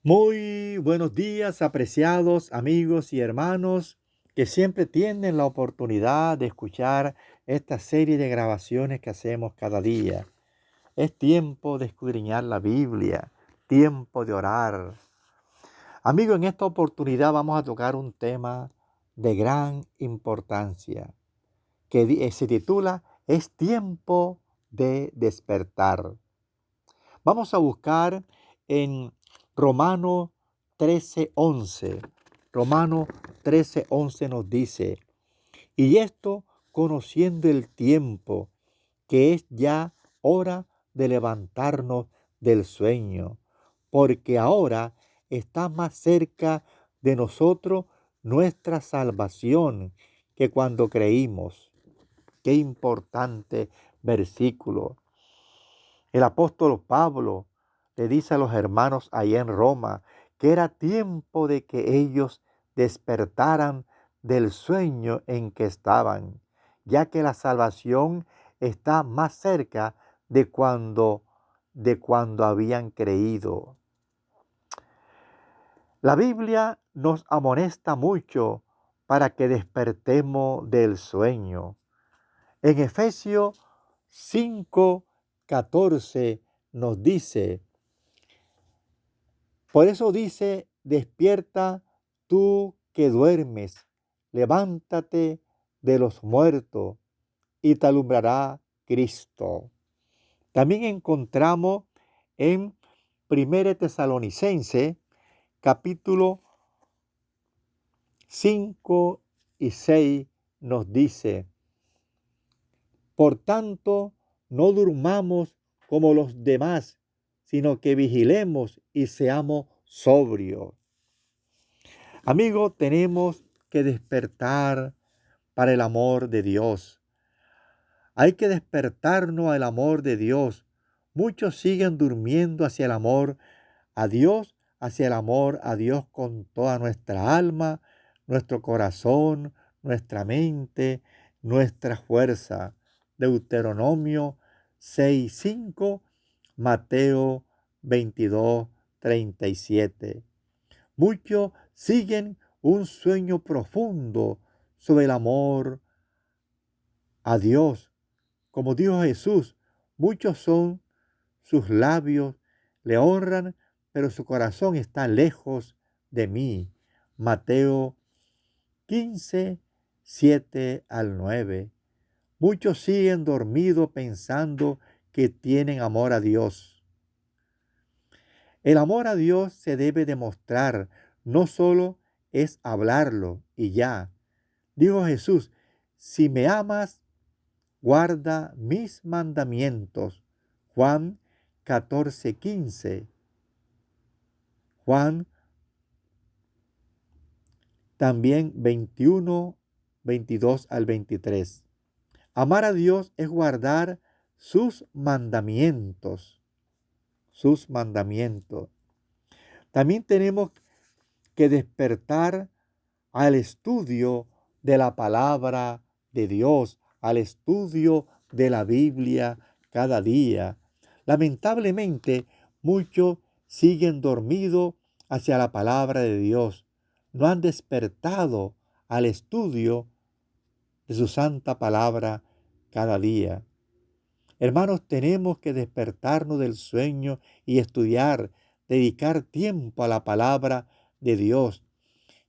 Muy buenos días, apreciados amigos y hermanos que siempre tienen la oportunidad de escuchar esta serie de grabaciones que hacemos cada día. Es tiempo de escudriñar la Biblia, tiempo de orar. Amigo, en esta oportunidad vamos a tocar un tema de gran importancia que se titula Es tiempo de despertar. Vamos a buscar en Romano 13:11. Romano 13:11 nos dice, y esto conociendo el tiempo, que es ya hora de levantarnos del sueño, porque ahora está más cerca de nosotros nuestra salvación que cuando creímos. Qué importante versículo. El apóstol Pablo le dice a los hermanos allá en Roma que era tiempo de que ellos despertaran del sueño en que estaban, ya que la salvación está más cerca de cuando habían creído. La Biblia nos amonesta mucho para que despertemos del sueño. En Efesios 5:14 nos dice, por eso dice, despierta tú que duermes, levántate de los muertos y te alumbrará Cristo. También encontramos en 1 Tesalonicense capítulo 5 y 6 nos dice, por tanto, no durmamos como los demás, sino que vigilemos y seamos sobrios. Amigos, tenemos que despertar para el amor de Dios. Hay que despertarnos al amor de Dios. Muchos siguen durmiendo hacia el amor a Dios, hacia el amor a Dios con toda nuestra alma, nuestro corazón, nuestra mente, nuestra fuerza. Deuteronomio 6:5, Mateo 22:37. Muchos siguen un sueño profundo sobre el amor a Dios. Como dijo Jesús, muchos son sus labios, le honran, pero su corazón está lejos de mí. Mateo 15:7-9. Muchos siguen dormidos pensando que tienen amor a Dios. El amor a Dios se debe demostrar, no solo es hablarlo y ya. Dijo Jesús, si me amas, guarda mis mandamientos. Juan 14:15. Juan también 21:22-23. Amar a Dios es guardar sus mandamientos, sus mandamientos. También tenemos que despertar al estudio de la palabra de Dios, al estudio de la Biblia cada día. Lamentablemente, muchos siguen dormidos hacia la palabra de Dios. No han despertado al estudio de su santa palabra cada día. Hermanos, tenemos que despertarnos del sueño y estudiar, dedicar tiempo a la palabra de Dios,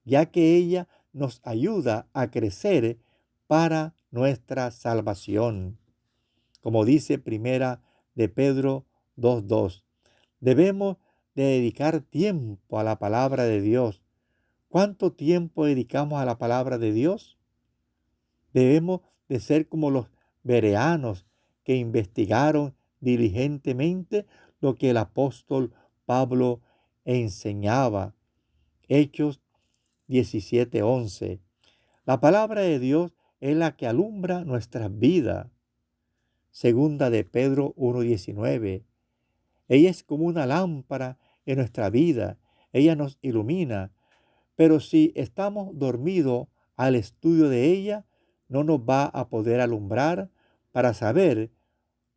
ya que ella nos ayuda a crecer para nuestra salvación. Como dice Primera de Pedro 2:2, debemos de dedicar tiempo a la palabra de Dios. ¿Cuánto tiempo dedicamos a la palabra de Dios? Debemos de ser como los bereanos que investigaron diligentemente lo que el apóstol Pablo enseñaba. Hechos 17:11. La palabra de Dios es la que alumbra nuestras vidas. Segunda de Pedro 1:19. Ella es como una lámpara en nuestra vida. Ella nos ilumina. Pero si estamos dormidos al estudio de ella, no nos va a poder alumbrar para saber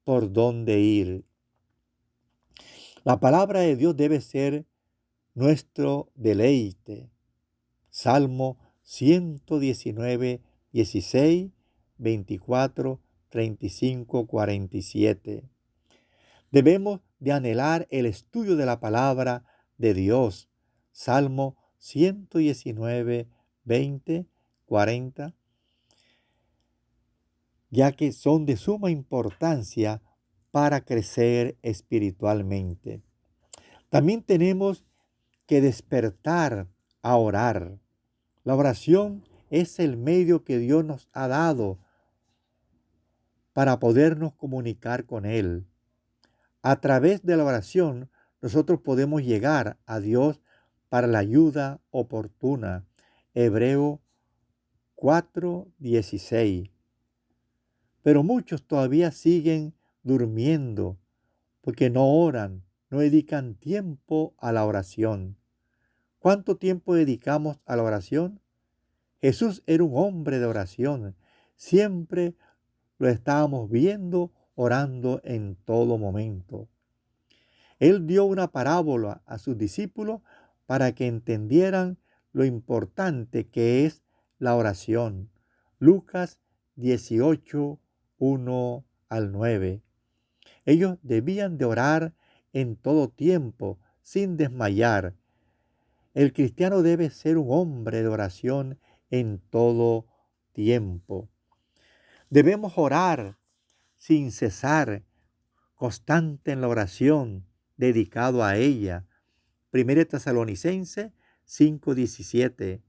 por dónde ir. La palabra de Dios debe ser nuestro deleite. Salmo 119, 16, 24, 35, 47. Debemos de anhelar el estudio de la palabra de Dios. Salmo 119, 20, 40, ya que son de suma importancia para crecer espiritualmente. También tenemos que despertar a orar. La oración es el medio que Dios nos ha dado para podernos comunicar con Él. A través de la oración, nosotros podemos llegar a Dios para la ayuda oportuna. Hebreo 4:16. Pero muchos todavía siguen durmiendo porque no oran, no dedican tiempo a la oración. ¿Cuánto tiempo dedicamos a la oración? Jesús era un hombre de oración. Siempre lo estábamos viendo orando en todo momento. Él dio una parábola a sus discípulos para que entendieran lo importante que es la oración. Lucas 18, 1 al 9. Ellos debían de orar en todo tiempo, sin desmayar. El cristiano debe ser un hombre de oración en todo tiempo. Debemos orar sin cesar, constante en la oración, dedicado a ella. 1 Tesalonicenses 5:17.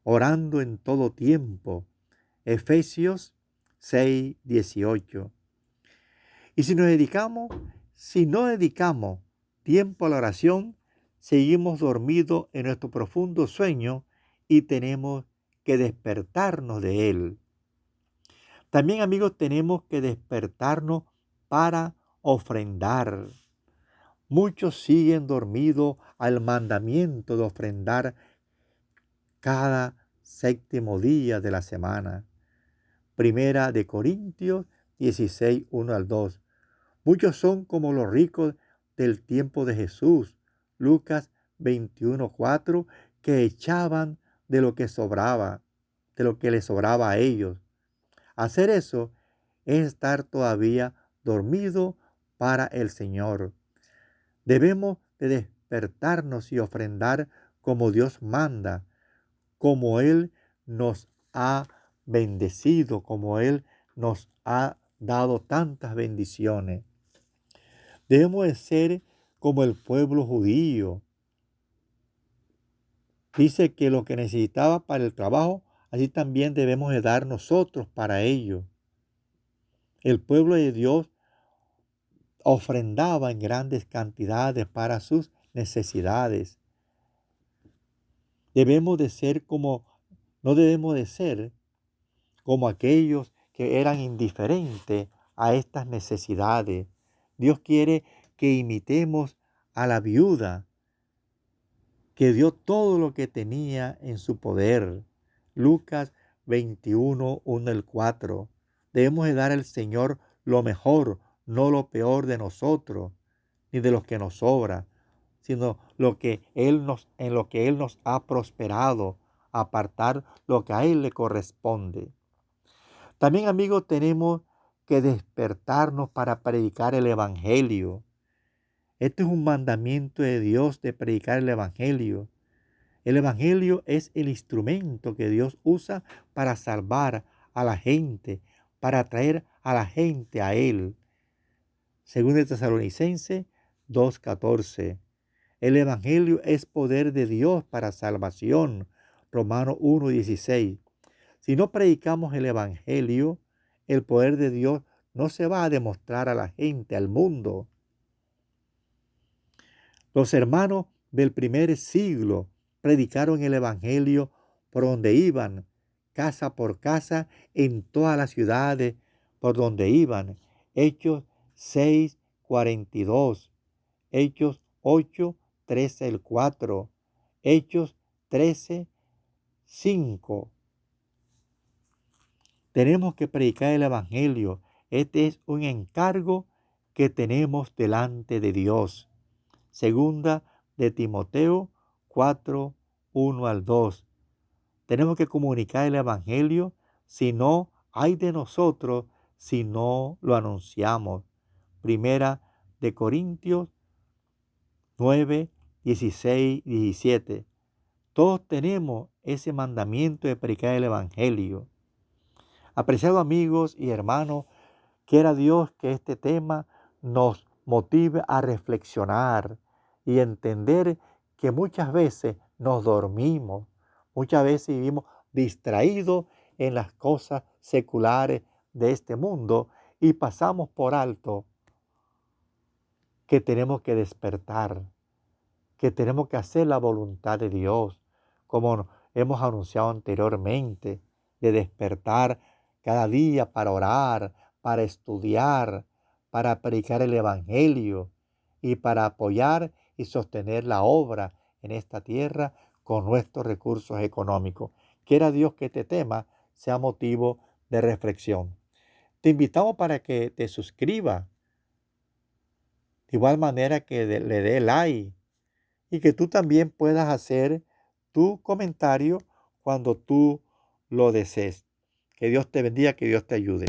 Orando en todo tiempo. Efesios 6:18. Y si no dedicamos tiempo a la oración, seguimos dormidos en nuestro profundo sueño y tenemos que despertarnos de él. También, amigos, tenemos que despertarnos para ofrendar. Muchos siguen dormidos al mandamiento de ofrendar cada séptimo día de la semana. Primera de Corintios 16, 1 al 2. Muchos son como los ricos del tiempo de Jesús. Lucas 21, 4, que echaban de lo que sobraba, de lo que les sobraba a ellos. Hacer eso es estar todavía dormido para el Señor. Debemos de despertarnos y ofrendar como Dios manda, como Él nos ha bendecido, como Él nos ha dado tantas bendiciones. Debemos de ser como el pueblo judío. Dice que lo que necesitaba para el trabajo, así también debemos de dar nosotros para ello. El pueblo de Dios ofrendaba en grandes cantidades para sus necesidades. No debemos de ser como aquellos que eran indiferentes a estas necesidades. Dios quiere que imitemos a la viuda que dio todo lo que tenía en su poder. Lucas 21, 1 al 4. Debemos de dar al Señor lo mejor, no lo peor de nosotros, ni de lo que nos sobra, sino en lo que Él nos ha prosperado, apartar lo que a Él le corresponde. También, amigos, tenemos que despertarnos para predicar el Evangelio. Este es un mandamiento de Dios de predicar el Evangelio. El Evangelio es el instrumento que Dios usa para salvar a la gente, para atraer a la gente a Él. Según de Tesalonicenses 2:14. El Evangelio es poder de Dios para salvación. Romanos 1:16. Si no predicamos el Evangelio, el poder de Dios no se va a demostrar a la gente, al mundo. Los hermanos del primer siglo predicaron el Evangelio por donde iban, casa por casa, en todas las ciudades por donde iban. Hechos 6:42, Hechos 8:13 al 4, Hechos 13:5. Tenemos que predicar el Evangelio. Este es un encargo que tenemos delante de Dios. Segunda de Timoteo 4, 1 al 2. Tenemos que comunicar el Evangelio, si no, hay de nosotros si no lo anunciamos. Primera de Corintios 9, 16 y 17. Todos tenemos ese mandamiento de predicar el Evangelio. Apreciados amigos y hermanos, quiera Dios que este tema nos motive a reflexionar y entender que muchas veces nos dormimos, muchas veces vivimos distraídos en las cosas seculares de este mundo y pasamos por alto que tenemos que despertar, que tenemos que hacer la voluntad de Dios, como hemos anunciado anteriormente, de despertar cada día para orar, para estudiar, para predicar el Evangelio y para apoyar y sostener la obra en esta tierra con nuestros recursos económicos. Quiera Dios que este tema sea motivo de reflexión. Te invitamos para que te suscribas, de igual manera que le dé like y que tú también puedas hacer tu comentario cuando tú lo desees. Que Dios te bendiga, que Dios te ayude.